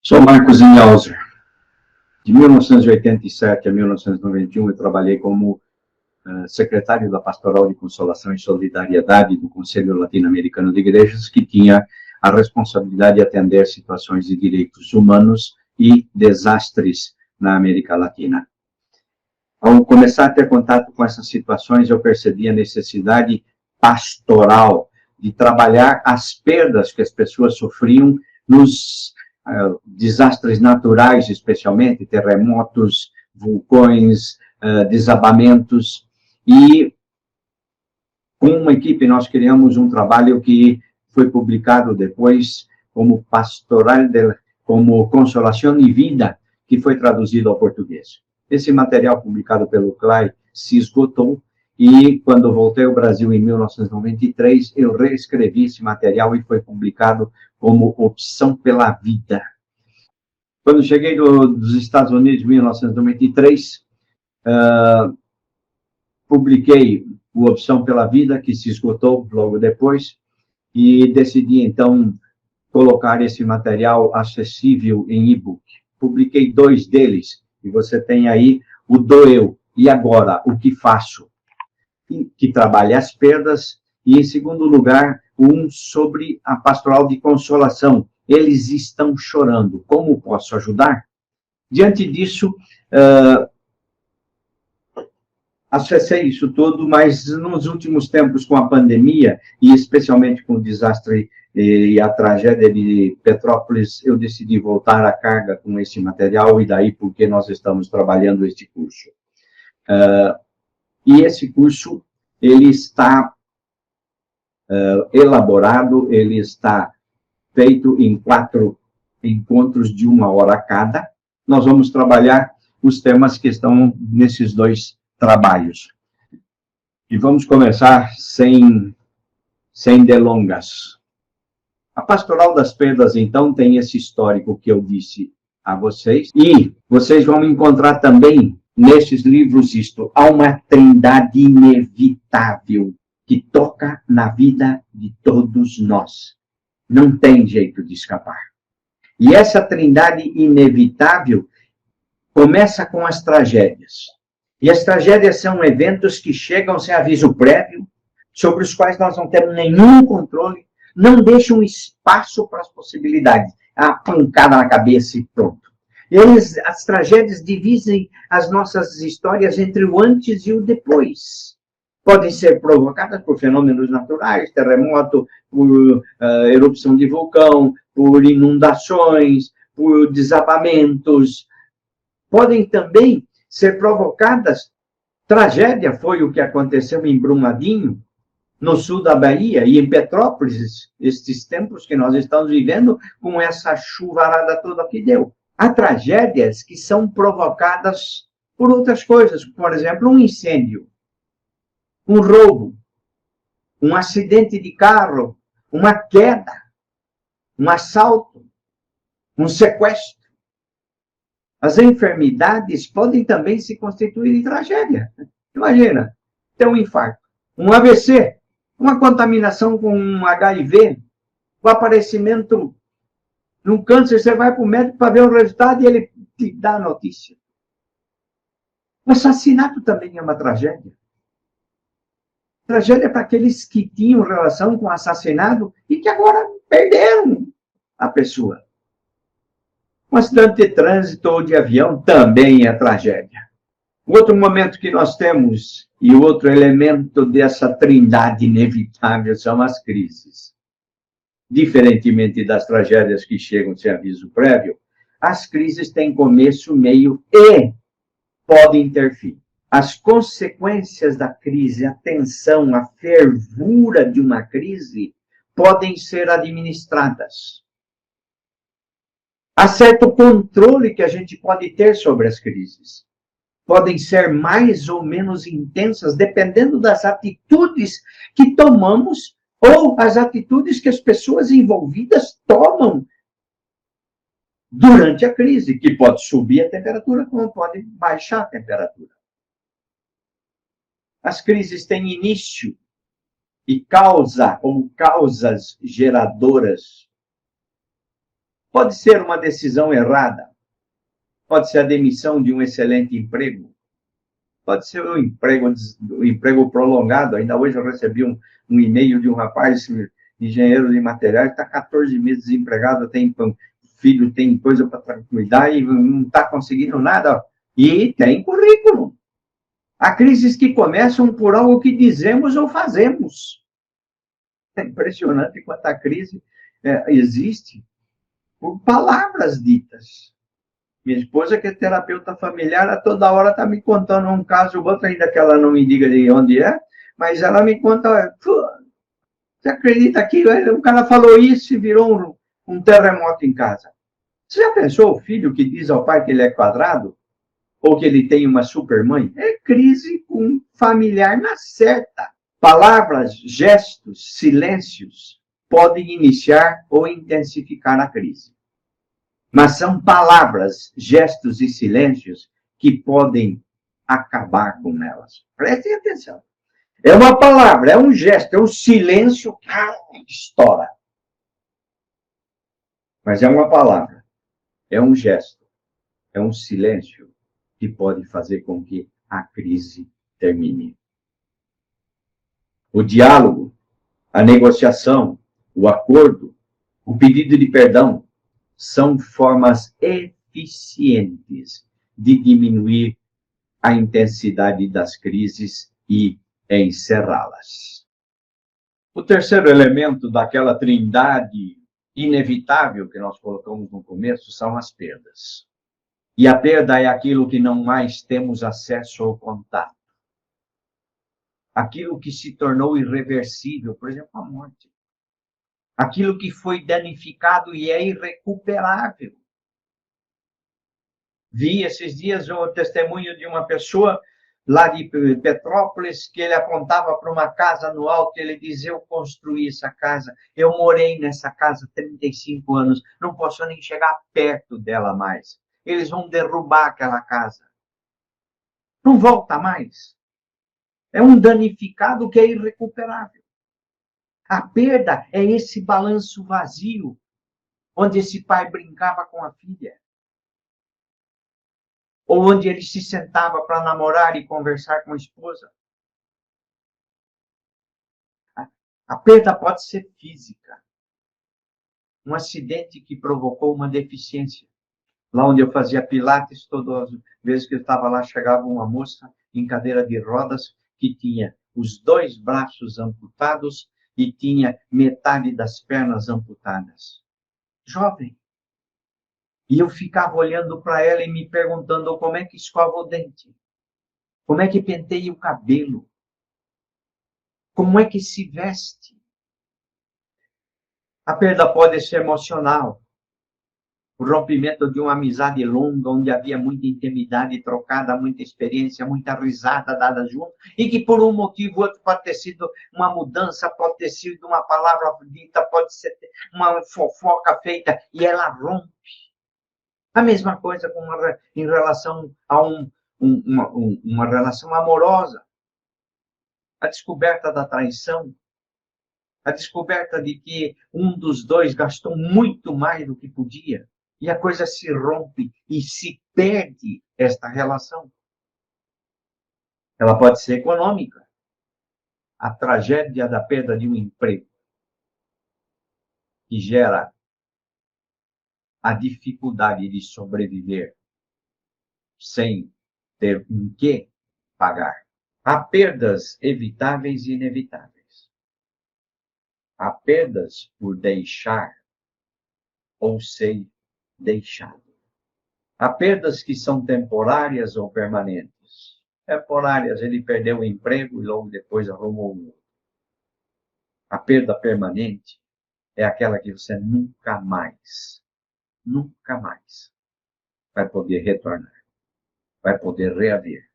Sou Marcos Inhauser. De 1987 a 1991, eu trabalhei como secretário da Pastoral de Consolação e Solidariedade do Conselho Latino-Americano de Igrejas, que tinha a responsabilidade de atender situações de direitos humanos e desastres na América Latina. Ao começar a ter contato com essas situações, eu percebi a necessidade pastoral de trabalhar as perdas que as pessoas sofriam nos desastres naturais, especialmente terremotos, vulcões, desabamentos. E com uma equipe nós criamos um trabalho que foi publicado depois como como Consolação e Vida, que foi traduzido ao português. Esse material publicado pelo CLAI se esgotou e quando voltei ao Brasil em 1993, eu reescrevi esse material e foi publicado como Opção pela Vida. Quando cheguei dos Estados Unidos em 1993, publiquei o Opção pela Vida, que se esgotou logo depois, e decidi, então, colocar esse material acessível em e-book. Publiquei 2 deles, e você tem aí o Doeu, e agora, o que faço? Que trabalha as perdas, e, em segundo lugar, um sobre a pastoral de consolação. Eles estão chorando, como posso ajudar? Diante disso, acessei isso tudo, mas nos últimos tempos, com a pandemia, e especialmente com o desastre e a tragédia de Petrópolis, eu decidi voltar à carga com esse material, e daí porque nós estamos trabalhando este curso. E esse curso, ele está elaborado, ele está feito em 4 encontros de 1 hora cada. Nós vamos trabalhar os temas que estão nesses 2 trabalhos. E vamos começar sem delongas. A Pastoral das Perdas, então, tem esse histórico que eu disse a vocês, e vocês vão encontrar também nesses livros isto, há uma trindade inevitável que toca na vida de todos nós. Não tem jeito de escapar. E essa trindade inevitável começa com as tragédias. E as tragédias são eventos que chegam sem aviso prévio, sobre os quais nós não temos nenhum controle, não deixam espaço para as possibilidades. A pancada na cabeça e pronto. As tragédias dividem as nossas histórias entre o antes e o depois. Podem ser provocadas por fenômenos naturais, terremoto, por erupção de vulcão, por inundações, por desabamentos. Podem também ser provocadas, tragédia foi o que aconteceu em Brumadinho, no sul da Bahia, e em Petrópolis, estes tempos que nós estamos vivendo, com essa chuvarada toda que deu. Há tragédias que são provocadas por outras coisas, por exemplo, um incêndio, um roubo, um acidente de carro, uma queda, um assalto, um sequestro. As enfermidades podem também se constituir em tragédia. Imagina, ter um infarto, um AVC, uma contaminação com um HIV, o aparecimento num câncer, você vai para o médico para ver o resultado e ele te dá a notícia. O assassinato também é uma tragédia. Tragédia para aqueles que tinham relação com o assassinato e que agora perderam a pessoa. Um acidente de trânsito ou de avião também é tragédia. Outro momento que nós temos, e outro elemento dessa trindade inevitável, são as crises. Diferentemente das tragédias que chegam sem aviso prévio, as crises têm começo, meio e podem ter fim. As consequências da crise, a tensão, a fervura de uma crise, podem ser administradas. Há certo controle que a gente pode ter sobre as crises. Podem ser mais ou menos intensas, dependendo das atitudes que tomamos ou as atitudes que as pessoas envolvidas tomam durante a crise, que pode subir a temperatura, como pode baixar a temperatura. As crises têm início e causa ou causas geradoras. Pode ser uma decisão errada. Pode ser a demissão de um excelente emprego. Pode ser um emprego prolongado. Ainda hoje eu recebi um e-mail de um rapaz, engenheiro de materiais, está 14 meses desempregado, tem filho, tem coisa para cuidar e não está conseguindo nada. E tem currículo. Há crises que começam por algo que dizemos ou fazemos. É impressionante quanta crise existe por palavras ditas. Minha esposa, que é terapeuta familiar, a toda hora está me contando um caso, outro ainda que ela não me diga de onde é, mas ela me conta, você acredita que o cara falou isso e virou um terremoto em casa? Você já pensou o filho que diz ao pai que ele é quadrado? Ou que ele tem uma supermãe? É crise com familiar na certa. Palavras, gestos, silêncios podem iniciar ou intensificar a crise. Mas são palavras, gestos e silêncios que podem acabar com elas. Prestem atenção. É uma palavra, é um gesto, é um silêncio que estoura. Mas é uma palavra, é um gesto, é um silêncio que pode fazer com que a crise termine. O diálogo, a negociação, o acordo, o pedido de perdão são formas eficientes de diminuir a intensidade das crises e encerrá-las. O terceiro elemento daquela trindade inevitável que nós colocamos no começo são as perdas. E a perda é aquilo que não mais temos acesso ou contato. Aquilo que se tornou irreversível, por exemplo, a morte. Aquilo que foi danificado e é irrecuperável. Vi esses dias o testemunho de uma pessoa lá de Petrópolis, que ele apontava para uma casa no alto, e ele dizia, eu construí essa casa, eu morei nessa casa há 35 anos, não posso nem chegar perto dela mais. Eles vão derrubar aquela casa. Não volta mais. É um danificado que é irrecuperável. A perda é esse balanço vazio, onde esse pai brincava com a filha. Ou onde ele se sentava para namorar e conversar com a esposa. A perda pode ser física. Um acidente que provocou uma deficiência. Lá onde eu fazia pilates, todas as vezes que eu estava lá, chegava uma moça em cadeira de rodas que tinha os 2 braços amputados e tinha metade das pernas amputadas. Jovem. E eu ficava olhando para ela e me perguntando como é que escova o dente. Como é que penteia o cabelo? Como é que se veste? A perda pode ser emocional. O rompimento de uma amizade longa, onde havia muita intimidade trocada, muita experiência, muita risada dada junto, e que por um motivo ou outro pode ter sido uma mudança, pode ter sido uma palavra dita, pode ser uma fofoca feita, e ela rompe. A mesma coisa em relação a uma relação amorosa. A descoberta da traição, a descoberta de que um dos dois gastou muito mais do que podia, e a coisa se rompe e se perde esta relação. Ela pode ser econômica. A tragédia da perda de um emprego, que gera a dificuldade de sobreviver sem ter um que pagar. Há perdas evitáveis e inevitáveis. Há perdas por deixar ou ser deixado. Há perdas que são temporárias ou permanentes. Temporárias, ele perdeu o emprego e logo depois arrumou um outro. A perda permanente é aquela que você nunca mais vai poder retornar, vai poder reaver.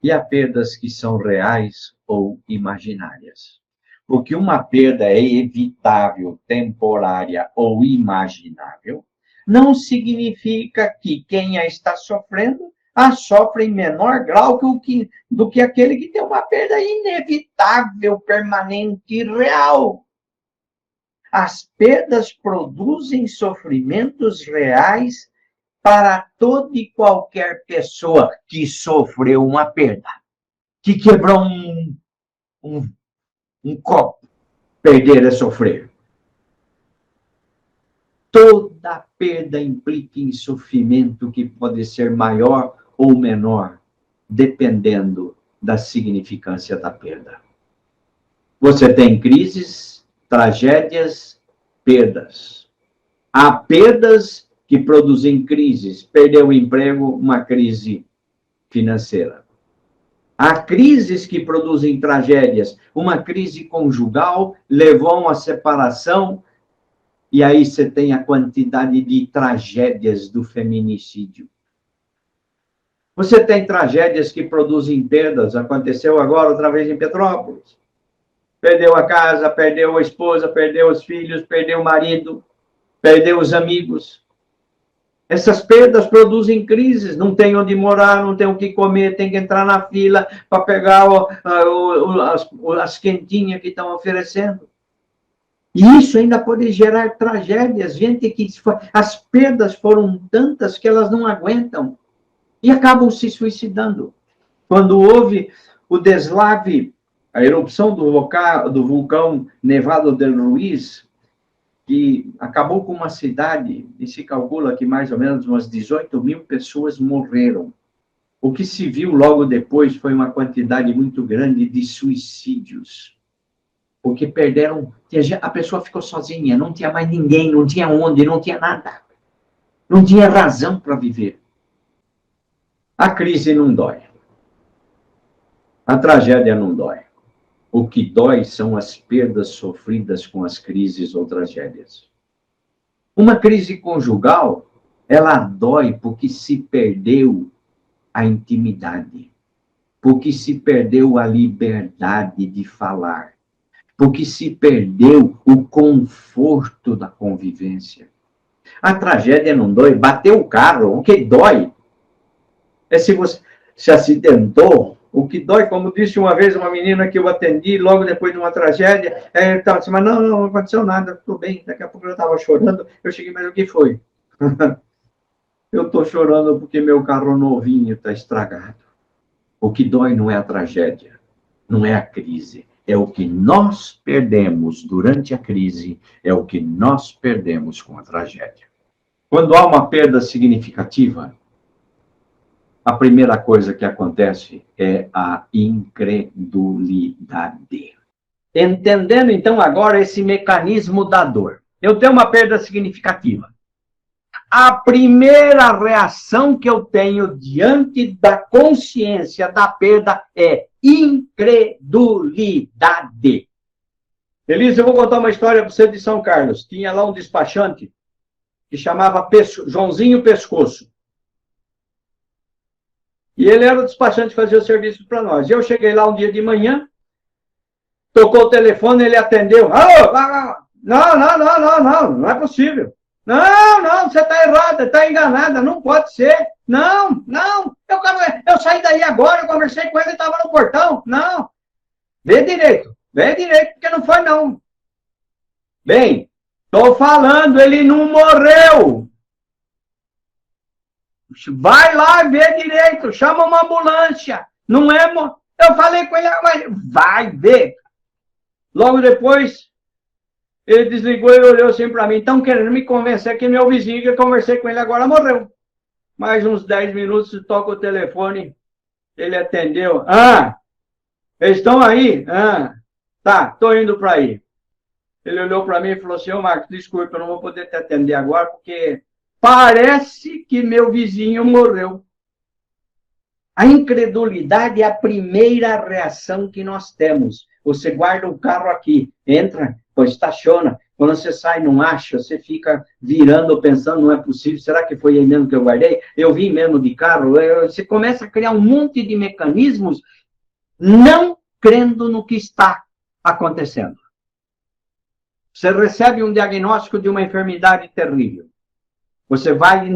E há perdas que são reais ou imaginárias. Porque uma perda é evitável, temporária ou imaginável, não significa que quem a está sofrendo a sofre em menor grau do que aquele que tem uma perda inevitável, permanente e real. as perdas produzem sofrimentos reais para toda e qualquer pessoa que sofreu uma perda, que quebrou um copo. Perder é sofrer. Toda perda implica em sofrimento que pode ser maior ou menor, dependendo da significância da perda. Você tem crises, tragédias, perdas. Há perdas que produzem crises. Perdeu o emprego, uma crise financeira. Há crises que produzem tragédias. Uma crise conjugal levou a uma separação, e aí você tem a quantidade de tragédias do feminicídio. Você tem tragédias que produzem perdas. Aconteceu agora outra vez em Petrópolis. Perdeu a casa, perdeu a esposa, perdeu os filhos, perdeu o marido, perdeu os amigos. Essas perdas produzem crises. Não tem onde morar, não tem o que comer, tem que entrar na fila para pegar as quentinhas que estão oferecendo. E isso ainda pode gerar tragédias. Gente que as perdas foram tantas que elas não aguentam e acabam se suicidando. Quando houve o deslave, a erupção do vulcão Nevado del Ruiz, que acabou com uma cidade, e se calcula que mais ou menos umas 18 mil pessoas morreram. O que se viu logo depois foi uma quantidade muito grande de suicídios. Porque perderam, a pessoa ficou sozinha, não tinha mais ninguém, não tinha onde, não tinha nada. Não tinha razão para viver. A crise não dói. A tragédia não dói. O que dói são as perdas sofridas com as crises ou tragédias. Uma crise conjugal, ela dói porque se perdeu a intimidade, porque se perdeu a liberdade de falar, porque se perdeu o conforto da convivência. A tragédia não dói. Bateu o carro, o que dói é se você se acidentou. O que dói, como disse uma vez uma menina que eu atendi, logo depois de uma tragédia, ela estava assim, mas não aconteceu nada, tudo bem. Daqui a pouco eu estava chorando, eu cheguei, mas o que foi? Eu estou chorando porque meu carro novinho está estragado. O que dói não é a tragédia, não é a crise, é o que nós perdemos durante a crise, é o que nós perdemos com a tragédia. Quando há uma perda significativa, a primeira coisa que acontece é a incredulidade. Entendendo, então, agora esse mecanismo da dor. Eu tenho uma perda significativa. A primeira reação que eu tenho diante da consciência da perda é incredulidade. Elisa, eu vou contar uma história para você de São Carlos. Tinha lá um despachante que chamava Joãozinho Pescoço. E ele era o despachante que fazia o serviço para nós. Eu cheguei lá um dia de manhã, tocou o telefone, ele atendeu. Alô, não é possível. Não, você está errada, está enganada, não pode ser. Não, eu saí daí agora, eu conversei com ele, estava no portão. Não, vê direito, porque não foi não. Bem, estou falando, ele não morreu. Vai lá ver direito, chama uma ambulância. Não é... Eu falei com ele, mas vai ver. Logo depois, ele desligou e olhou assim para mim. Estão querendo me convencer que meu vizinho, que eu conversei com ele agora, morreu. Mais uns 10 minutos, toca o telefone, ele atendeu. Eles estão aí? Tá, estou indo para aí. Ele olhou para mim e falou assim, Marcos, desculpa, eu não vou poder te atender agora, porque... parece que meu vizinho morreu. A incredulidade é a primeira reação que nós temos. Você guarda o carro aqui, entra, estaciona. Quando você sai, não acha, você fica virando, pensando, não é possível, será que foi aí mesmo que eu guardei? Eu vim mesmo de carro. Você começa a criar um monte de mecanismos não crendo no que está acontecendo. Você recebe um diagnóstico de uma enfermidade terrível. Você vai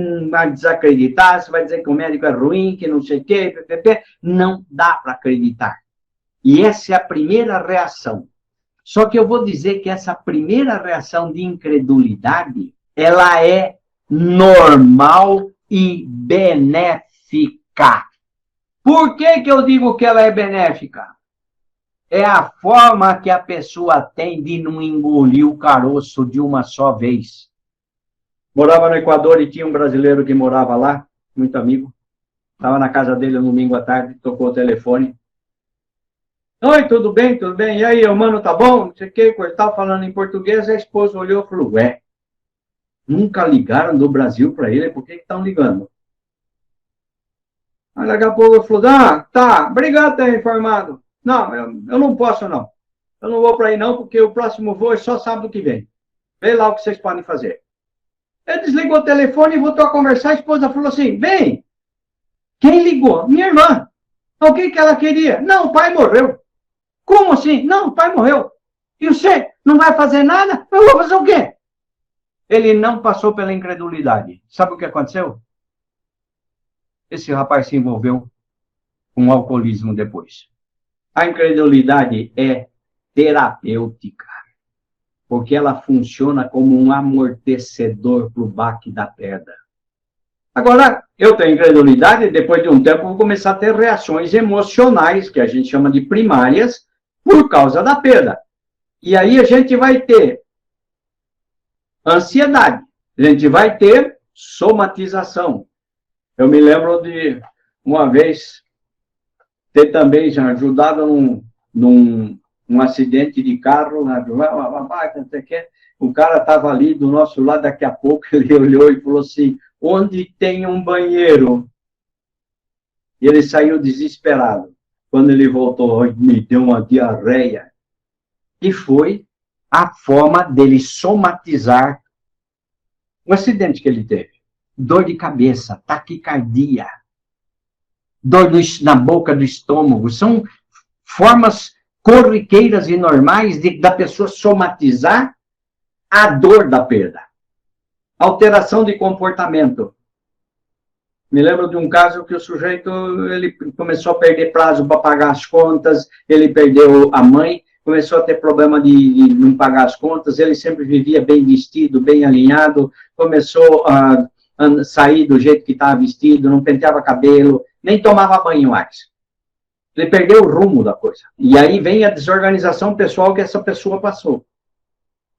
desacreditar, você vai dizer que o médico é ruim, que não sei o quê, não dá para acreditar. E essa é a primeira reação. Só que eu vou dizer que essa primeira reação de incredulidade, ela é normal e benéfica. Por que que eu digo que ela é benéfica? É a forma que a pessoa tem de não engolir o caroço de uma só vez. Morava no Equador e tinha um brasileiro que morava lá, muito amigo. Estava na casa dele no domingo à tarde, tocou o telefone. Oi, tudo bem, tudo bem? E aí, o mano, tá bom? Não sei o que, estava falando em português, a esposa olhou e falou, ué, nunca ligaram do Brasil para ele, por que estão ligando? Aí daqui a pouco ele falou, tá, obrigado por ter informado. Não, eu não posso não. Eu não vou para aí não, porque o próximo voo é só sábado que vem. Vê lá o que vocês podem fazer. Ele desligou o telefone e voltou a conversar, a esposa falou assim, bem, quem ligou? Minha irmã. O que ela queria? Não, o pai morreu. Como assim? Não, o pai morreu. E você não vai fazer nada? Eu vou fazer o quê? Ele não passou pela incredulidade. Sabe o que aconteceu? Esse rapaz se envolveu com o alcoolismo depois. A incredulidade é terapêutica, porque ela funciona como um amortecedor para o baque da perda. Agora, eu tenho incredulidade e depois de um tempo vou começar a ter reações emocionais, que a gente chama de primárias, por causa da perda. E aí a gente vai ter ansiedade, a gente vai ter somatização. Eu me lembro de uma vez ter também já ajudado num acidente de carro, não sei o que. O cara estava ali do nosso lado, daqui a pouco ele olhou e falou assim, onde tem um banheiro? E ele saiu desesperado. Quando ele voltou, me deu uma diarreia. E foi a forma dele somatizar o acidente que ele teve. Dor de cabeça, taquicardia, dor na boca do estômago. São formas corriqueiras e normais da pessoa somatizar a dor da perda. Alteração de comportamento. Me lembro de um caso que o sujeito ele começou a perder prazo para pagar as contas, ele perdeu a mãe, começou a ter problema de não pagar as contas, ele sempre vivia bem vestido, bem alinhado, começou a sair do jeito que estava vestido, não penteava cabelo, nem tomava banho mais. Ele perdeu o rumo da coisa. E aí vem a desorganização pessoal que essa pessoa passou.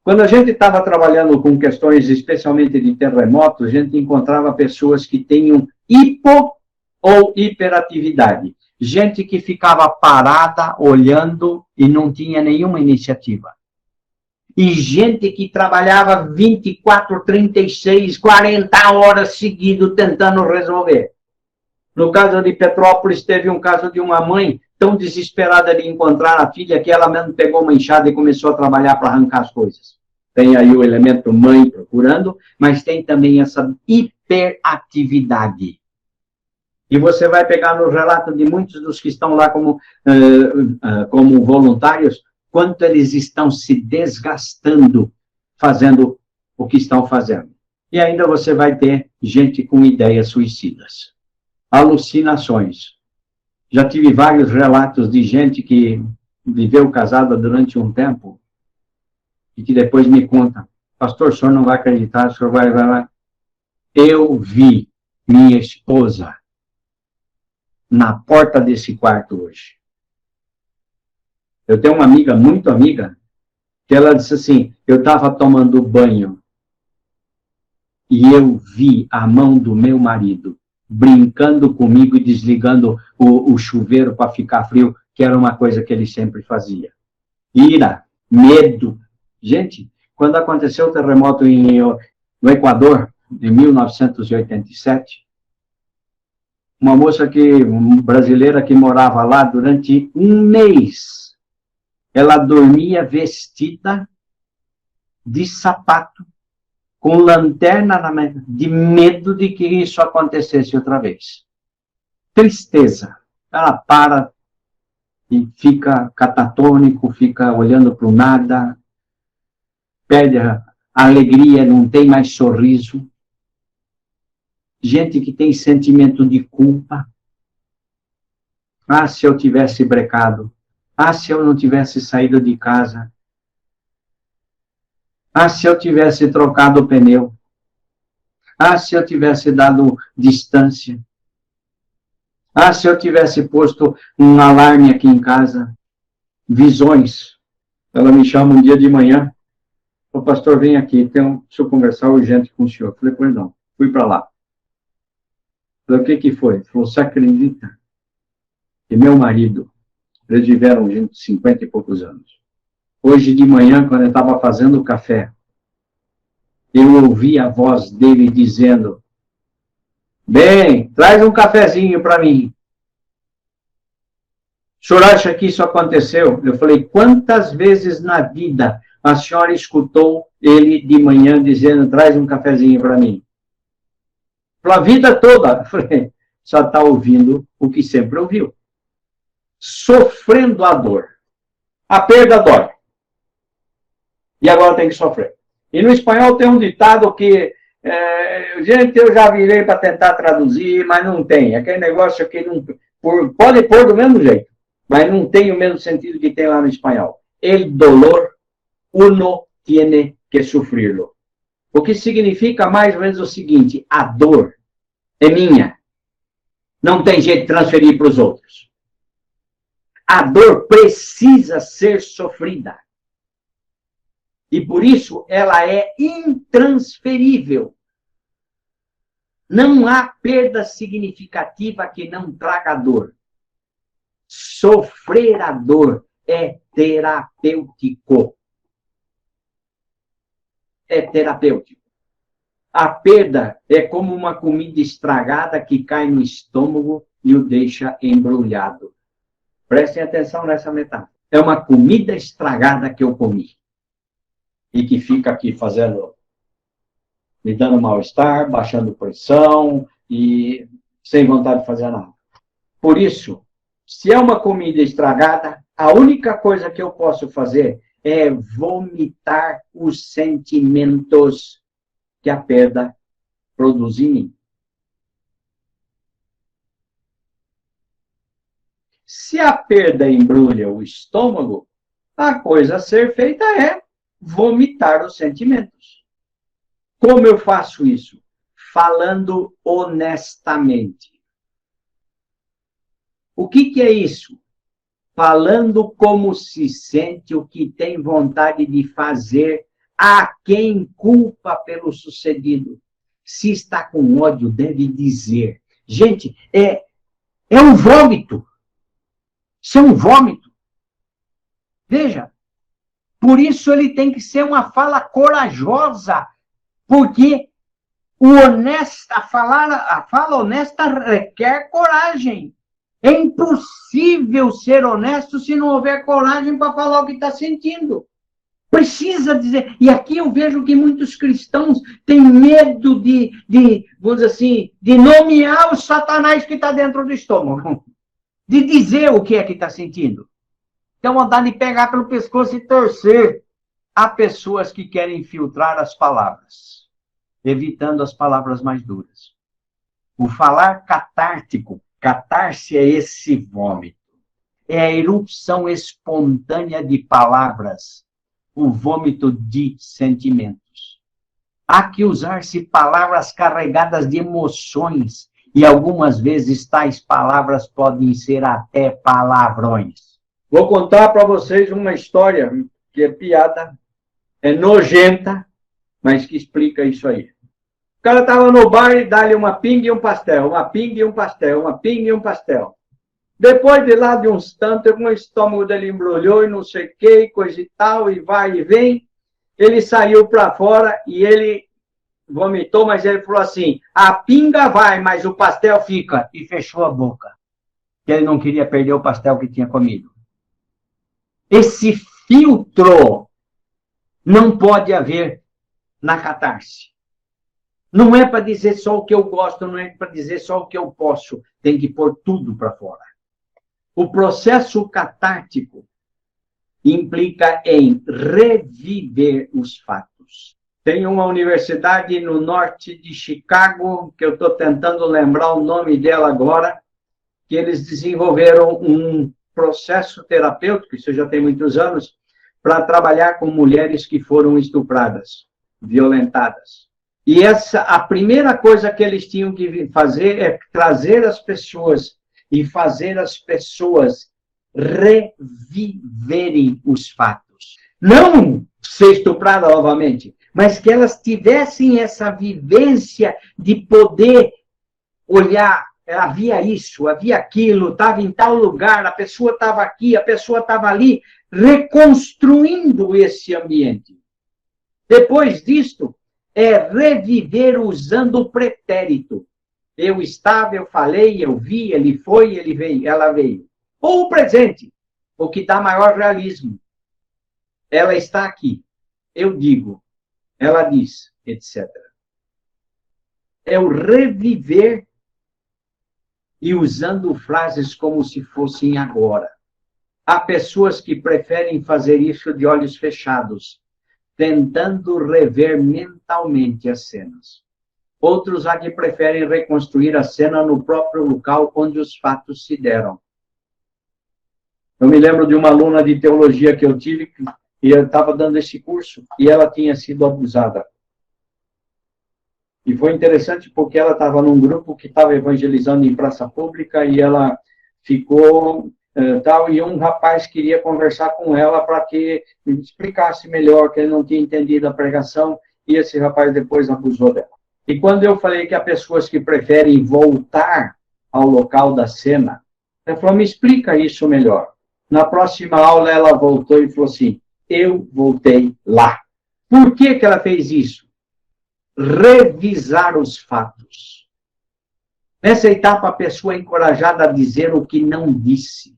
Quando a gente estava trabalhando com questões especialmente de terremotos, a gente encontrava pessoas que tinham hipo ou hiperatividade. Gente que ficava parada, olhando e não tinha nenhuma iniciativa. E gente que trabalhava 24, 36, 40 horas seguidas tentando resolver. No caso de Petrópolis, teve um caso de uma mãe tão desesperada de encontrar a filha que ela mesmo pegou uma enxada e começou a trabalhar para arrancar as coisas. Tem aí o elemento mãe procurando, mas tem também essa hiperatividade. E você vai pegar no relato de muitos dos que estão lá como voluntários, quanto eles estão se desgastando fazendo o que estão fazendo. E ainda você vai ter gente com ideias suicidas. Alucinações. Já tive vários relatos de gente que viveu casada durante um tempo e que depois me conta, pastor, o senhor não vai acreditar, o senhor vai lá. Eu vi minha esposa na porta desse quarto hoje. Eu tenho uma amiga, muito amiga, que ela disse assim, eu estava tomando banho e eu vi a mão do meu marido brincando comigo e desligando o chuveiro para ficar frio, que era uma coisa que ele sempre fazia. Ira, medo. Gente, quando aconteceu o terremoto no Equador, em 1987, uma brasileira que morava lá durante um mês, ela dormia vestida de sapato, com lanterna na mão, de medo de que isso acontecesse outra vez. Tristeza. Ela para e fica catatônico, fica olhando para o nada, perde a alegria, não tem mais sorriso. Gente que tem sentimento de culpa. Ah, se eu tivesse brecado. Ah, se eu não tivesse saído de casa. Ah, se eu tivesse trocado o pneu. Ah, se eu tivesse dado distância. Ah, se eu tivesse posto um alarme aqui em casa. Visões. Ela me chama um dia de manhã. O pastor, vem aqui, preciso conversar urgente com o senhor. Falei, pois não. Fui para lá. Falei, o que foi? Falou, você acredita que meu marido, eles viveram juntos 50 e poucos anos. Hoje de manhã, quando eu estava fazendo o café, eu ouvi a voz dele dizendo, bem, traz um cafezinho para mim. O senhor acha que isso aconteceu? Eu falei, quantas vezes na vida a senhora escutou ele de manhã dizendo, traz um cafezinho para mim? Pela vida toda. Eu falei, só está ouvindo o que sempre ouviu. Sofrendo a dor. A perda dói. E agora tem que sofrer. E no espanhol tem um ditado que, gente, eu já virei para tentar traduzir, mas não tem. Aquele negócio que não... Pode pôr do mesmo jeito, mas não tem o mesmo sentido que tem lá no espanhol. El dolor, uno tiene que sufrirlo. O que significa mais ou menos o seguinte, a dor é minha. Não tem jeito de transferir para os outros. A dor precisa ser sofrida. E por isso ela é intransferível. Não há perda significativa que não traga dor. Sofrer a dor é terapêutico. É terapêutico. A perda é como uma comida estragada que cai no estômago e o deixa embrulhado. Prestem atenção nessa metáfora. É uma comida estragada que eu comi. E que fica aqui me dando mal-estar, baixando pressão e sem vontade de fazer nada. Por isso, se é uma comida estragada, a única coisa que eu posso fazer é vomitar os sentimentos que a perda produz em mim. Se a perda embrulha o estômago, a coisa a ser feita é vomitar os sentimentos. Como eu faço isso? Falando honestamente. O que é isso? Falando como se sente, o que tem vontade de fazer, a quem culpa pelo sucedido. Se está com ódio, deve dizer. Gente, é um vômito. Isso é um vômito. Veja, por isso ele tem que ser uma fala corajosa, porque a fala honesta requer coragem. É impossível ser honesto se não houver coragem para falar o que está sentindo. Precisa dizer. E aqui eu vejo que muitos cristãos têm medo vamos dizer assim, de nomear o Satanás que está dentro do estômago. De dizer o que é que está sentindo. Tem vontade de pegar pelo pescoço e torcer. Há pessoas que querem filtrar as palavras, evitando as palavras mais duras. O falar catártico, catarse é esse vômito. É a erupção espontânea de palavras, o vômito de sentimentos. Há que usar-se palavras carregadas de emoções, e algumas vezes tais palavras podem ser até palavrões. Vou contar para vocês uma história que é piada, é nojenta, mas que explica isso aí. O cara estava no bar e dá-lhe uma pinga e um pastel, uma pinga e um pastel, uma pinga e um pastel. Depois de lá de uns tantos, o estômago dele embrulhou e não sei o que, coisa e tal, e vai e vem. Ele saiu para fora e ele vomitou, mas ele falou assim, a pinga vai, mas o pastel fica. E fechou a boca. Que ele não queria perder o pastel que tinha comido. Esse filtro não pode haver na catarse. Não é para dizer só o que eu gosto, não é para dizer só o que eu posso. Tem que pôr tudo para fora. O processo catártico implica em reviver os fatos. Tem uma universidade no norte de Chicago, que eu estou tentando lembrar o nome dela agora, que eles desenvolveram um processo terapêutico, isso já tem muitos anos, para trabalhar com mulheres que foram estupradas, violentadas. E a primeira coisa que eles tinham que fazer é trazer as pessoas e fazer as pessoas reviverem os fatos. Não ser estuprada novamente, mas que elas tivessem essa vivência de poder olhar, havia isso, havia aquilo, estava em tal lugar, a pessoa estava aqui, a pessoa estava ali, reconstruindo esse ambiente. Depois disto, é reviver usando o pretérito. Eu estava, eu falei, eu vi, ele foi, ele veio, ela veio. Ou o presente, o que dá maior realismo. Ela está aqui, eu digo, ela diz, etc. É o reviver e usando frases como se fossem agora. Há pessoas que preferem fazer isso de olhos fechados, tentando rever mentalmente as cenas. Outros há que preferem reconstruir a cena no próprio local onde os fatos se deram. Eu me lembro de uma aluna de teologia que eu tive, e eu estava dando esse curso, e ela tinha sido abusada. E foi interessante porque ela estava num grupo que estava evangelizando em praça pública, e ela ficou tal, e um rapaz queria conversar com ela para que explicasse melhor, que ele não tinha entendido a pregação, e esse rapaz depois abusou dela. E quando eu falei que há pessoas que preferem voltar ao local da cena, ela falou, me explica isso melhor. Na próxima aula, ela voltou e falou assim, eu voltei lá. Por que que ela fez isso? Revisar os fatos. Nessa etapa, a pessoa é encorajada a dizer o que não disse.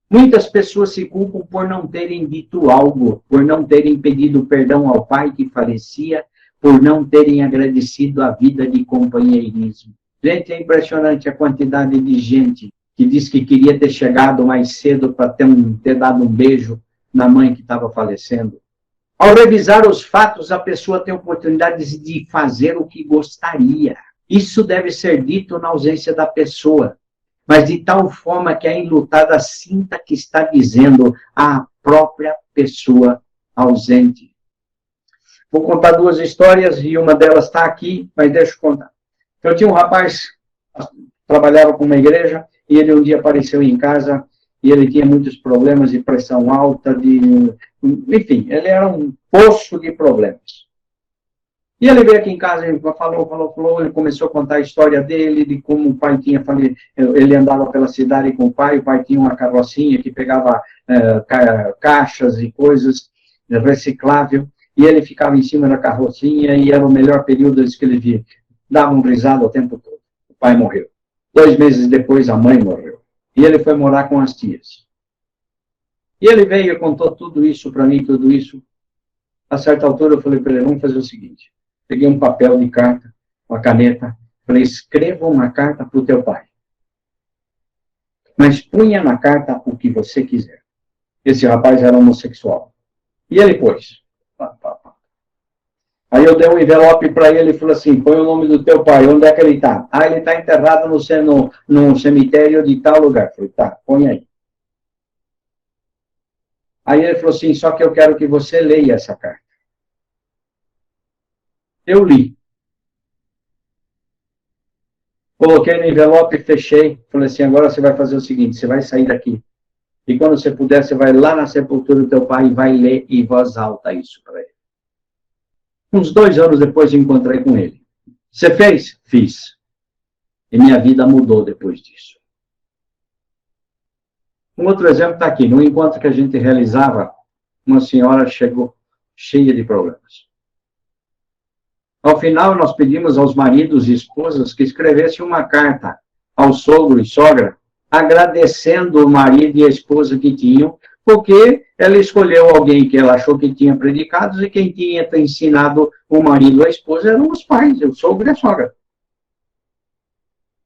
Muitas pessoas se culpam por não terem dito algo, por não terem pedido perdão ao pai que falecia, por não terem agradecido a vida de companheirismo. Gente, é impressionante a quantidade de gente que diz que queria ter chegado mais cedo para ter dado um beijo na mãe que estava falecendo. Ao revisar os fatos, a pessoa tem oportunidade de fazer o que gostaria. Isso deve ser dito na ausência da pessoa, mas de tal forma que a enlutada sinta que está dizendo à própria pessoa ausente. Vou contar duas histórias e uma delas está aqui, mas deixa eu contar. Eu tinha um rapaz, trabalhava com uma igreja, e ele um dia apareceu em casa, e ele tinha muitos problemas de pressão alta, enfim, ele era um poço de problemas. E ele veio aqui em casa, ele falou, ele começou a contar a história dele, de como o pai tinha falecido, ele andava pela cidade com o pai tinha uma carrocinha que pegava caixas e coisas reciclável, e ele ficava em cima da carrocinha, e era o melhor período que ele via. Dava um risado o tempo todo. O pai morreu. 2 meses depois, a mãe morreu. E ele foi morar com as tias. E ele veio e contou tudo isso para mim, tudo isso. A certa altura, eu falei para ele, vamos fazer o seguinte. Peguei um papel de carta, uma caneta, falei, escreva uma carta para o teu pai. Mas punha na carta o que você quiser. Esse rapaz era homossexual. E ele pôs. Aí eu dei um envelope para ele e falei assim, põe o nome do teu pai, onde é que ele está? Ah, ele está enterrado no cemitério de tal lugar. Eu falei, tá, põe aí. Aí ele falou assim, só que eu quero que você leia essa carta. Eu li. Coloquei no envelope, fechei, falei assim, agora você vai fazer o seguinte, você vai sair daqui. E quando você puder, você vai lá na sepultura do teu pai e vai ler em voz alta isso para ele. Uns 2 anos depois, eu encontrei com ele. Você fez? Fiz. E minha vida mudou depois disso. Um outro exemplo está aqui. No encontro que a gente realizava, uma senhora chegou cheia de problemas. Ao final, nós pedimos aos maridos e esposas que escrevessem uma carta ao sogro e sogra, agradecendo o marido e a esposa que tinham, porque ela escolheu alguém que ela achou que tinha predicados, e quem tinha ensinado o marido e a esposa eram os pais, o sogro e a sogra.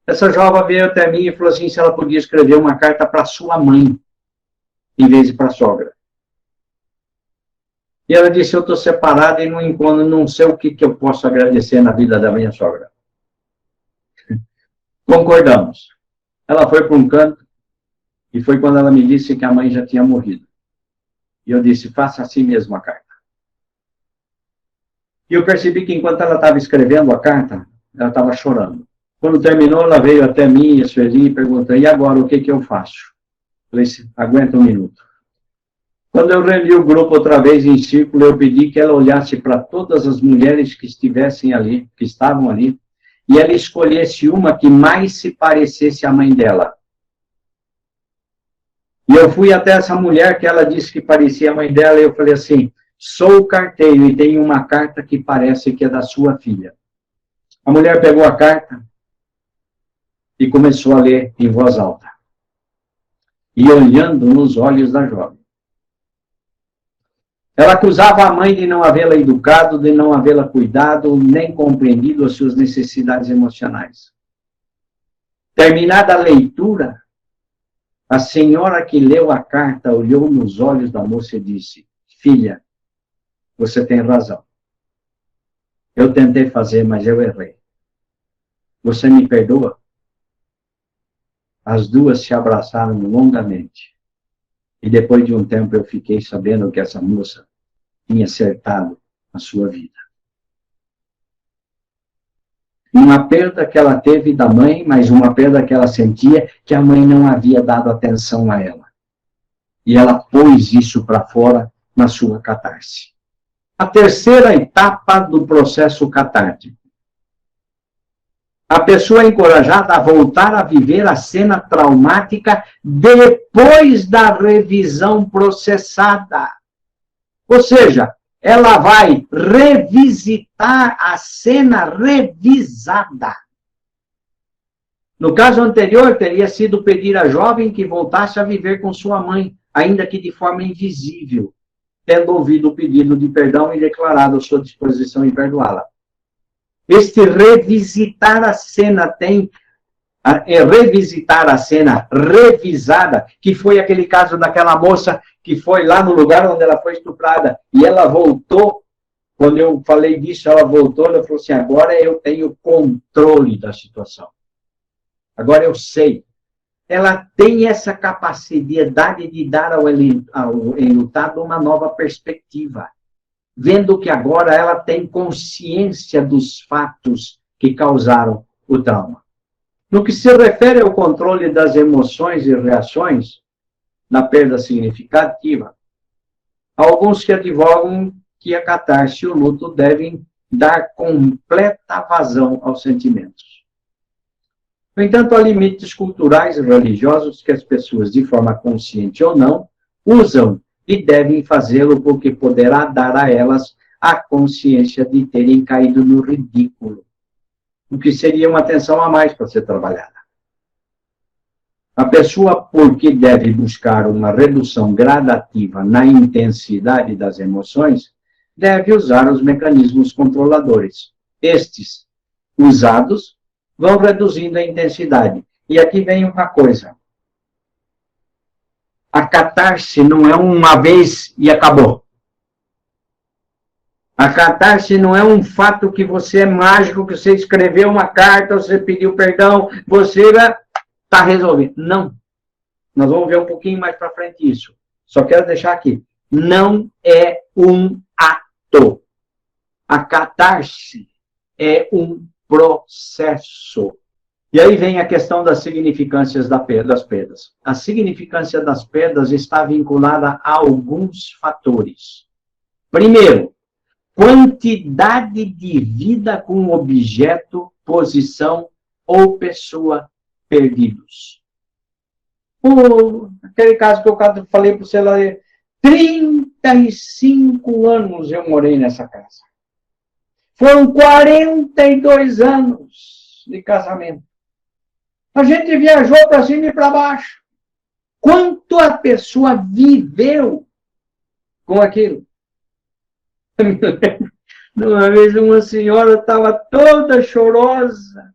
Essa jovem veio até mim e falou assim, se ela podia escrever uma carta para sua mãe, em vez de para a sogra. E ela disse, eu estou separada e não sei o que eu posso agradecer na vida da minha sogra. Concordamos. Ela foi para um canto, e foi quando ela me disse que a mãe já tinha morrido. E eu disse, faça assim mesmo a carta. E eu percebi que enquanto ela estava escrevendo a carta, ela estava chorando. Quando terminou, ela veio até mim, a Sueli, e perguntou, e agora, o que eu faço? Eu falei, aguenta um minuto. Quando eu reuni o grupo outra vez em círculo, eu pedi que ela olhasse para todas as mulheres que estivessem ali, que estavam ali, e ela escolhesse uma que mais se parecesse à mãe dela. E eu fui até essa mulher que ela disse que parecia a mãe dela, e eu falei assim, sou o carteiro e tenho uma carta que parece que é da sua filha. A mulher pegou a carta e começou a ler em voz alta. E olhando nos olhos da jovem. Ela acusava a mãe de não havê-la educado, de não havê-la cuidado, nem compreendido as suas necessidades emocionais. Terminada a leitura, a senhora que leu a carta olhou nos olhos da moça e disse, filha, você tem razão. Eu tentei fazer, mas eu errei. Você me perdoa? As duas se abraçaram longamente. E depois de um tempo eu fiquei sabendo que essa moça tinha acertado a sua vida. Uma perda que ela teve da mãe, mas uma perda que ela sentia que a mãe não havia dado atenção a ela. E ela pôs isso para fora na sua catarse. A terceira etapa do processo catártico. A pessoa é encorajada a voltar a viver a cena traumática depois da revisão processada. Ou seja, ela vai revisitar a cena revisada. No caso anterior, teria sido pedir à jovem que voltasse a viver com sua mãe, ainda que de forma invisível, tendo ouvido o pedido de perdão e declarado sua disposição em perdoá-la. Este revisitar a cena revisitar a cena revisada, que foi aquele caso daquela moça que foi lá no lugar onde ela foi estuprada, e ela voltou, quando eu falei disso, ela voltou, ela falou assim, agora eu tenho controle da situação. Agora eu sei. Ela tem essa capacidade de dar ao enlutado uma nova perspectiva, vendo que agora ela tem consciência dos fatos que causaram o trauma. No que se refere ao controle das emoções e reações na perda significativa, há alguns que advogam que a catarse e o luto devem dar completa vazão aos sentimentos. No entanto, há limites culturais e religiosos que as pessoas, de forma consciente ou não, usam e devem fazê-lo porque poderá dar a elas a consciência de terem caído no ridículo, o que seria uma atenção a mais para ser trabalhada. A pessoa, porque deve buscar uma redução gradativa na intensidade das emoções, deve usar os mecanismos controladores. Estes, usados, vão reduzindo a intensidade. E aqui vem uma coisa. A catarse não é uma vez e acabou. A catarse não é um fato que você é mágico, que você escreveu uma carta, você pediu perdão, você está resolvendo. Não. Nós vamos ver um pouquinho mais para frente isso. Só quero deixar aqui. Não é um ato. A catarse é um processo. E aí vem a questão das significâncias das perdas. A significância das perdas está vinculada a alguns fatores. Primeiro, quantidade de vida com objeto, posição ou pessoa perdidos. Aquele caso que eu falei para você lá, 35 anos eu morei nessa casa. Foram 42 anos de casamento. A gente viajou para cima e para baixo. Quanto a pessoa viveu com aquilo? Uma vez uma senhora estava toda chorosa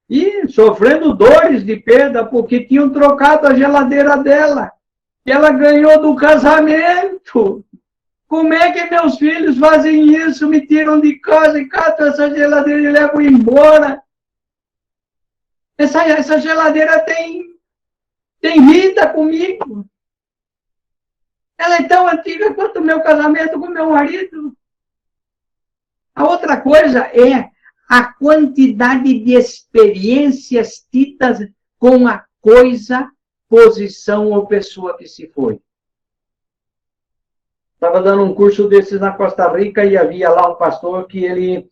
e sofrendo dores de perda porque tinham trocado a geladeira dela. E ela ganhou do casamento. Como é que meus filhos fazem isso? Me tiram de casa e catam essa geladeira e levam embora. Essa geladeira tem vida comigo. Ela é tão antiga quanto o meu casamento com meu marido. A outra coisa é a quantidade de experiências tidas com a coisa, posição ou pessoa que se foi. Estava dando um curso desses na Costa Rica e havia lá um pastor que ele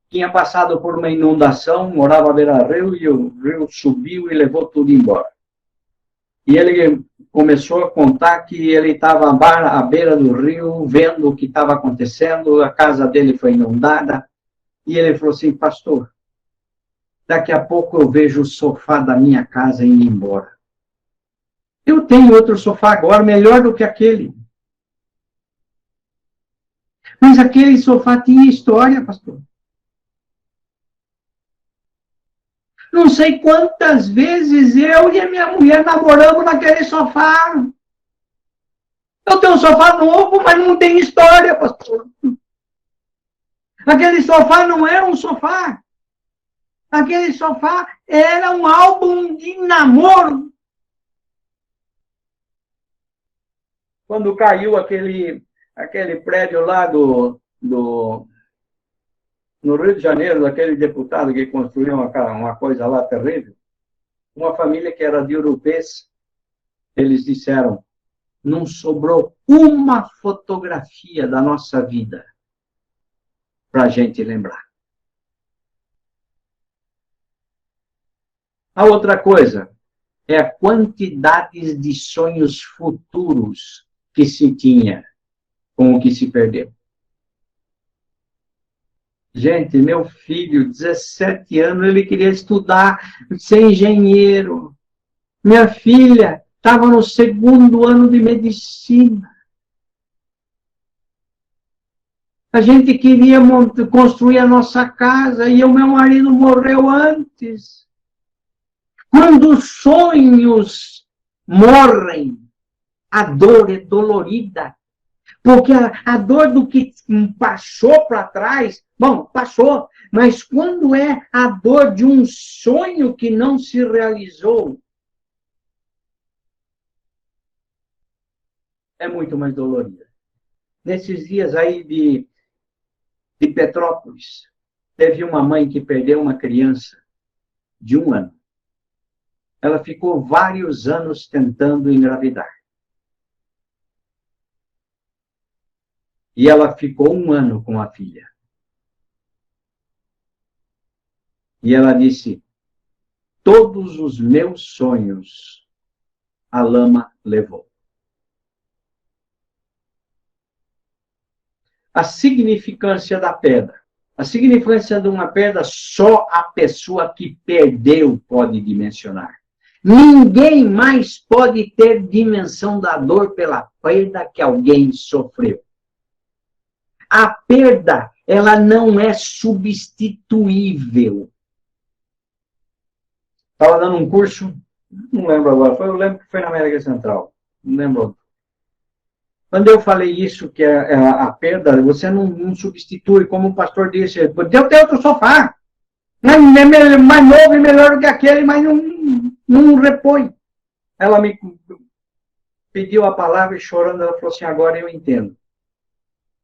tinha passado por uma inundação, morava à beira-rio e o rio subiu e levou tudo embora. E ele começou a contar que ele estava à beira do rio, vendo o que estava acontecendo, a casa dele foi inundada, e ele falou assim, pastor, daqui a pouco eu vejo o sofá da minha casa indo embora. Eu tenho outro sofá agora, melhor do que aquele. Mas aquele sofá tinha história, pastor. Não sei quantas vezes eu e a minha mulher namoramos naquele sofá. Eu tenho um sofá novo, mas não tem história, pastor. Aquele sofá não era um sofá. Aquele sofá era um álbum de namoro. Quando caiu aquele prédio lá no Rio de Janeiro, daquele deputado que construiu uma coisa lá terrível, uma família que era de Urupês, eles disseram, não sobrou uma fotografia da nossa vida para a gente lembrar. A outra coisa é a quantidade de sonhos futuros que se tinha com o que se perdeu. Gente, meu filho, 17 anos, ele queria estudar, ser engenheiro. Minha filha estava no 2º ano de medicina. A gente queria construir a nossa casa e o meu marido morreu antes. Quando os sonhos morrem, a dor é dolorida. Porque a dor do que passou para trás, bom, passou, mas quando é a dor de um sonho que não se realizou, é muito mais dolorida. Nesses dias aí de Petrópolis, teve uma mãe que perdeu uma criança de 1 ano. Ela ficou vários anos tentando engravidar. E ela ficou 1 ano com a filha. E ela disse, todos os meus sonhos a lama levou. A significância da pedra. A significância de uma pedra, só a pessoa que perdeu pode dimensionar. Ninguém mais pode ter dimensão da dor pela perda que alguém sofreu. A perda, ela não é substituível. Estava dando um curso, não lembro agora, eu lembro que foi na América Central, não lembro. Quando eu falei isso, que a perda, você não substitui, como o pastor disse, podia ter outro sofá, mais novo e melhor do que aquele, mas não repõe. Ela me pediu a palavra e chorando, ela falou assim, agora eu entendo.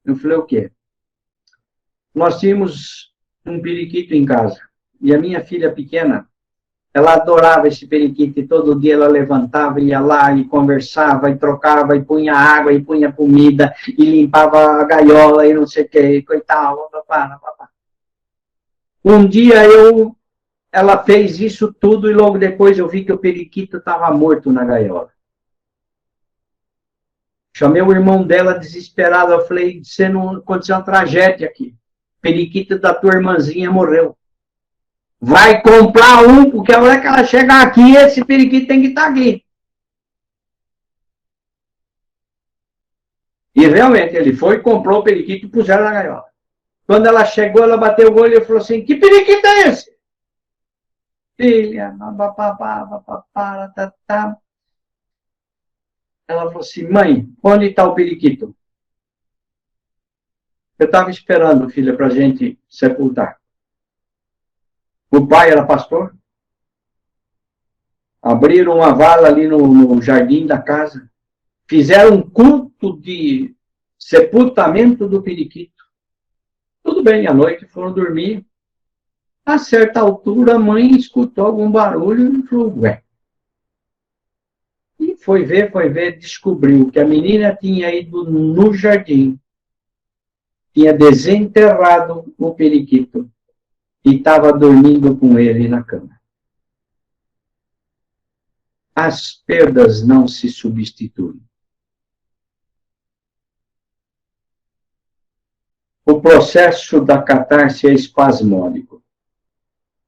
Eu falei, o quê? Nós tínhamos um periquito em casa, e a minha filha pequena, ela adorava esse periquito, e todo dia ela levantava, ia lá e conversava, e trocava, e punha água, e punha comida, e limpava a gaiola, e não sei o que, coitado, papá. Um dia ela fez isso tudo, e logo depois eu vi que o periquito estava morto na gaiola. Chamei o irmão dela desesperado, eu falei, aconteceu uma tragédia aqui. O periquito da tua irmãzinha morreu. Vai comprar um, porque a hora que ela chegar aqui, esse periquito tem que estar aqui. E realmente, ele foi, comprou o periquito e puseram na gaiola. Quando ela chegou, ela bateu o olho e falou assim, que periquito é esse? Filha, ela falou assim, mãe, onde está o periquito? Eu estava esperando, filha, para a gente sepultar. O pai era pastor. Abriram uma vala ali no jardim da casa. fizeram um culto de sepultamento do periquito. Tudo bem, à noite foram dormir. A certa altura, a mãe escutou algum barulho e falou, ué. E foi ver, descobriu que a menina tinha ido no jardim, tinha desenterrado o periquito e estava dormindo com ele na cama. As perdas não se substituem. O processo da catarse é espasmódico.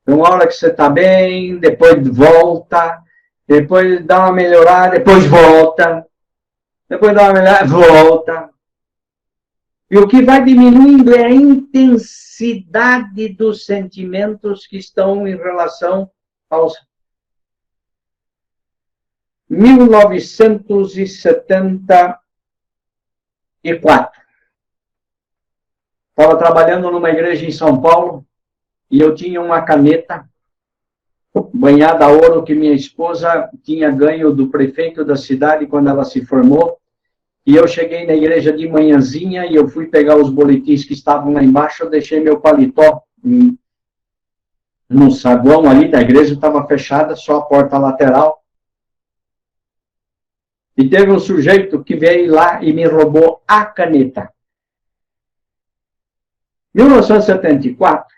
Então, uma hora que você está bem, depois volta, depois dá uma melhorada, depois volta, depois dá uma melhorada, volta. E o que vai diminuindo é a intensidade dos sentimentos que estão em relação aos 1974. Estava trabalhando numa igreja em São Paulo e eu tinha uma caneta banhada a ouro que minha esposa tinha ganho do prefeito da cidade quando ela se formou. E eu cheguei na igreja de manhãzinha e eu fui pegar os boletins que estavam lá embaixo, eu deixei meu paletó no saguão ali da igreja, estava fechada, só a porta lateral. E teve um sujeito que veio lá e me roubou a caneta. 1974,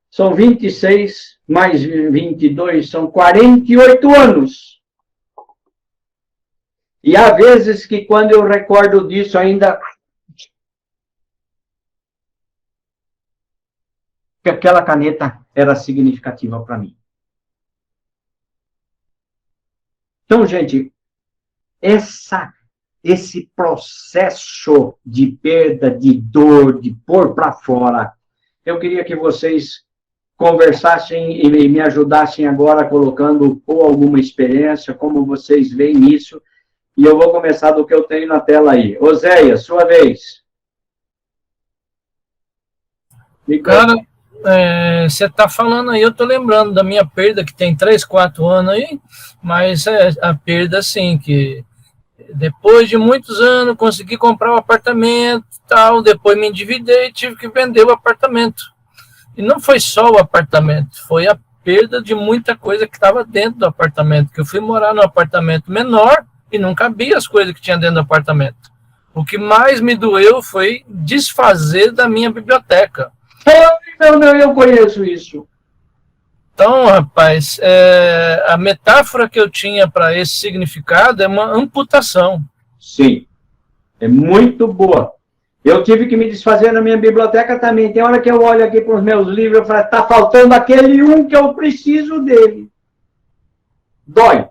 são 26 mais 22, são 48 anos. E há vezes que quando eu recordo disso ainda... que aquela caneta era significativa para mim. Então, gente, esse processo de perda, de dor, de pôr para fora, eu queria que vocês conversassem e me ajudassem agora colocando ou alguma experiência, como vocês veem isso, e eu vou começar do que eu tenho na tela aí. Oséias, sua vez. Cara, você está falando aí, eu estou lembrando da minha perda, que tem 3, 4 anos aí, mas é a perda, assim, que depois de muitos anos consegui comprar um apartamento e tal, depois me endividei e tive que vender o apartamento. E não foi só o apartamento, foi a perda de muita coisa que estava dentro do apartamento, que eu fui morar num apartamento menor e não cabia as coisas que tinha dentro do apartamento. O que mais me doeu foi desfazer da minha biblioteca. Eu conheço isso. Então, rapaz, a metáfora que eu tinha para esse significado é uma amputação. Sim, é muito boa. Eu tive que me desfazer na minha biblioteca também. Tem hora que eu olho aqui para os meus livros e falo, está faltando aquele um que eu preciso dele. Dói.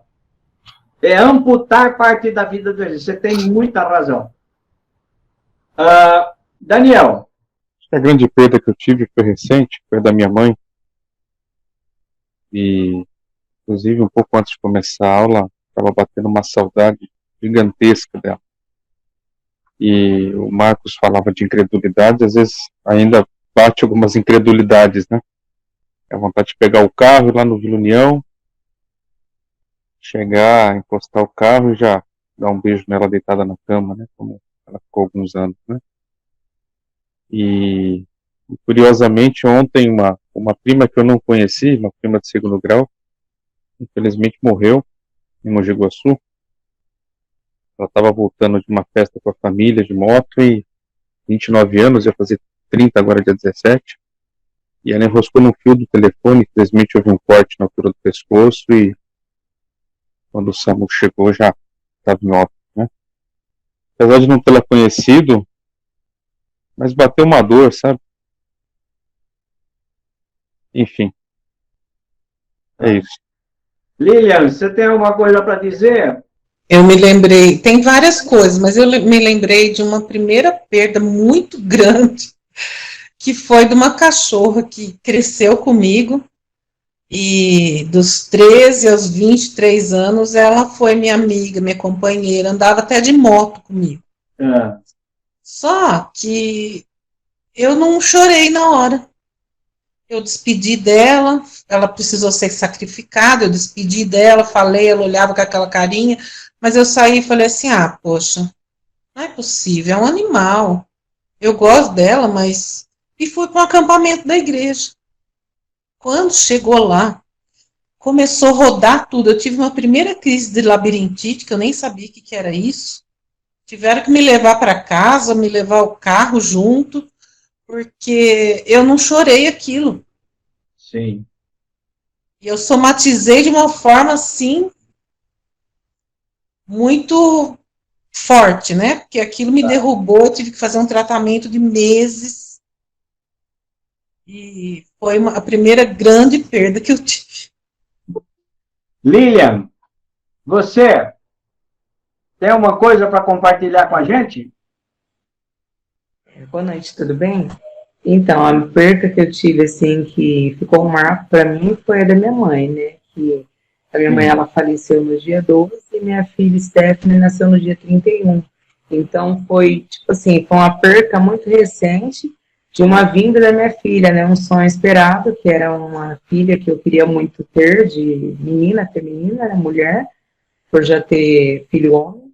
É amputar parte da vida do Egito. Você tem muita razão. Daniel. A grande perda que eu tive foi recente, foi da minha mãe. E, inclusive, um pouco antes de começar a aula, estava batendo uma saudade gigantesca dela. E o Marcos falava de incredulidade, às vezes ainda bate algumas incredulidades, né? É a vontade de pegar o carro, ir lá no Vila União, chegar, encostar o carro e já dar um beijo nela deitada na cama, né? Como ela ficou alguns anos, né? E curiosamente, ontem, uma prima que eu não conheci, uma prima de 2º grau, infelizmente morreu em Mogi Guaçu. Ela estava voltando de uma festa com a família de moto e 29 anos, ia fazer 30 agora, dia 17. E ela enroscou no fio do telefone, infelizmente houve um corte na altura do pescoço e quando o SAMU chegou já estava em óbito, né? Apesar de não tê-la conhecido, mas bateu uma dor, sabe? Enfim. É isso. Lilian, você tem alguma coisa para dizer? Eu me lembrei, tem várias coisas, mas eu me lembrei de uma primeira perda muito grande, que foi de uma cachorra que cresceu comigo, e dos 13 aos 23 anos, ela foi minha amiga, minha companheira, andava até de moto comigo. Só que eu não chorei na hora. Eu despedi dela, ela precisou ser sacrificada, eu despedi dela, falei, ela olhava com aquela carinha, Mas eu saí e falei assim, poxa, não é possível, é um animal. Eu gosto dela, mas... E fui para um acampamento da igreja. Quando chegou lá, começou a rodar tudo. Eu tive uma primeira crise de labirintite, que eu nem sabia o que era isso. Tiveram que me levar para casa, me levar o carro junto, porque eu não chorei aquilo. Sim. E eu somatizei de uma forma, assim, muito forte, né? Porque aquilo me derrubou, eu tive que fazer um tratamento de meses. E foi a primeira grande perda que eu tive. Lilian, você tem uma coisa para compartilhar com a gente? Boa noite, tudo bem? Então, a perca que eu tive, assim, que ficou um marco para mim foi a da minha mãe, né? Que a minha mãe, ela faleceu no dia 12 e minha filha, Stephanie, nasceu no dia 31. Então, foi, tipo assim, foi uma perca muito recente de uma vinda da minha filha, né? Um sonho esperado, que era uma filha que eu queria muito ter, de menina, feminina, né? Mulher, por já ter filho homem.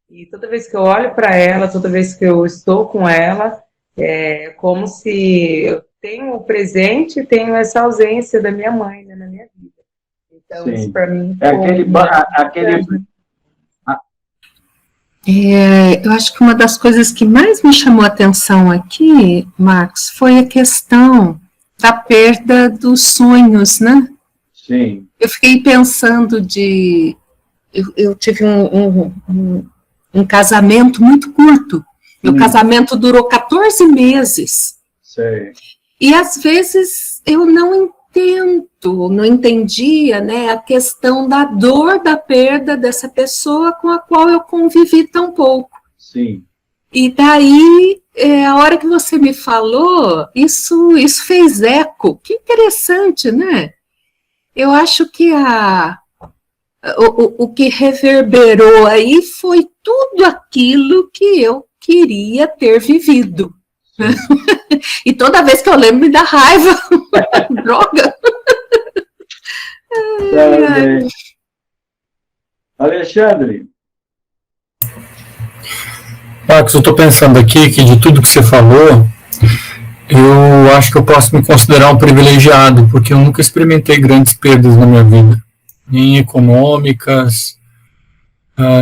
E toda vez que eu olho para ela, toda vez que eu estou com ela, é como se eu tenho o presente e tenho essa ausência da minha mãe, né, na minha vida. Então, Sim. isso para mim É aquele Eu acho que uma das coisas que mais me chamou a atenção aqui, Marcos, foi a questão da perda dos sonhos, né? Sim. Eu fiquei pensando eu tive um casamento muito curto. Meu casamento durou 14 meses. Sei. E às vezes eu não entendia, né, a questão da dor da perda dessa pessoa com a qual eu convivi tão pouco. Sim. E daí, a hora que você me falou, isso fez eco. Que interessante, né? Eu acho que o que reverberou aí foi tudo aquilo que eu queria ter vivido. E toda vez que eu lembro me dá raiva. Droga. Alexandre. Marcos, eu estou pensando aqui que de tudo que você falou, eu acho que eu posso me considerar um privilegiado, porque eu nunca experimentei grandes perdas na minha vida, nem econômicas,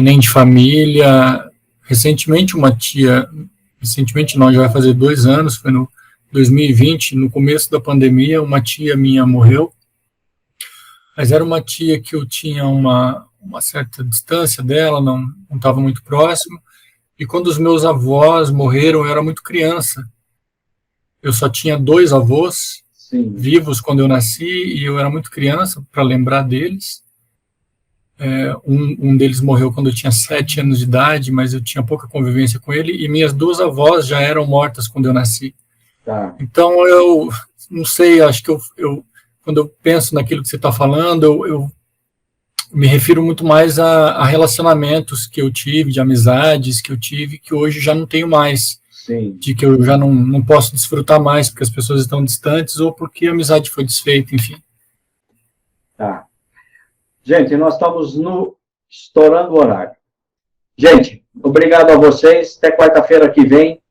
nem de família. Recentemente não, já vai fazer 2 anos, foi no 2020, no começo da pandemia, uma tia minha morreu, mas era uma tia que eu tinha uma certa distância dela, não estava muito próximo, e quando os meus avós morreram, eu era muito criança. Eu só tinha 2 avós vivos quando eu nasci, e eu era muito criança para lembrar deles. Um deles morreu quando eu tinha 7 anos de idade, mas eu tinha pouca convivência com ele, e minhas 2 avós já eram mortas quando eu nasci. Tá. Então, eu não sei, acho que quando eu penso naquilo que você está falando, eu me refiro muito mais a relacionamentos que eu tive, de amizades que eu tive, que hoje já não tenho mais. Sim. De que eu já não posso desfrutar mais porque as pessoas estão distantes ou porque a amizade foi desfeita, enfim. Tá. Gente, nós estamos estourando o horário. Gente, obrigado a vocês. Até quarta-feira que vem.